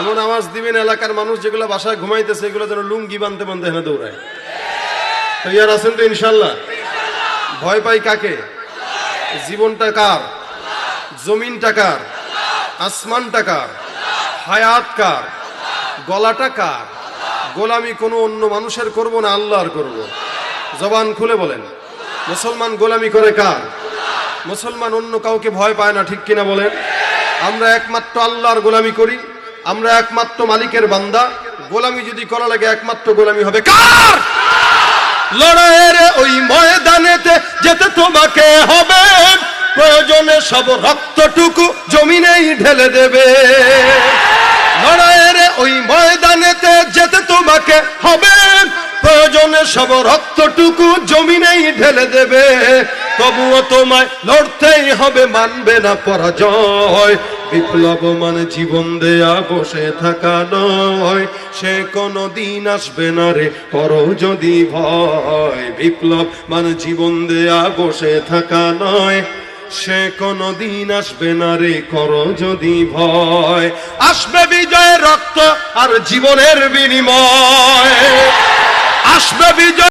এমন আওয়াজ দিবেন এলাকার মানুষ যেগুলো বাসায় ঘুমাইতেছে এগুলো যেন লুঙ্গি বানতে বানতে হেনে দৌড়ায়। তৈয়ার আছেন তো ইনশাল্লাহ? ভয় পাই কাকে? জীবনটা কার? জমিনটা কার? আসমানটা কার? হায়াত কার? গলাটা কার? গোলামি কোনো অন্য মানুষের করব না, আল্লাহর করব। জবান খুলে বলেন, মুসলমান গোলামি করে কার? মুসলমান অন্য কাউকে ভয় পায় না, ঠিক কিনা বলেন? আমরা একমাত্র আল্লাহর গোলামি করি, আমরা একমাত্র মালিকের বান্দা। গোলামি যদি করা লাগে একমাত্র গোলামি হবে কার? লড়াইয়ের ওই ময়দানেতে যেতে তোমাকে হবে, প্রয়োজনে সব রক্তটুকু জমিনেই ঢেলে দেবে। লড়াইয়ের ওই ময়দানেতে যেতে তোমাকে হবে, প্রয়োজনে সব রক্তটুকু জমিনেই ঢেলে দেবে। তবুও তোমায় লড়তেই হবে, মানবে না পরাজয়। বিপ্লব মানে জীবন দেয়া বসে থাকা নয়, সে কোনো দিন আসবে না রে করো যদি ভয়। বিপ্লব মানে জীবন দেয়া বসে থাকা নয়, সে কোনো দিন আসবে না রে করো যদি ভয়। আসবে বিজয়ের রক্ত আর জীবনের বিনিময়, আসবে বিজয়।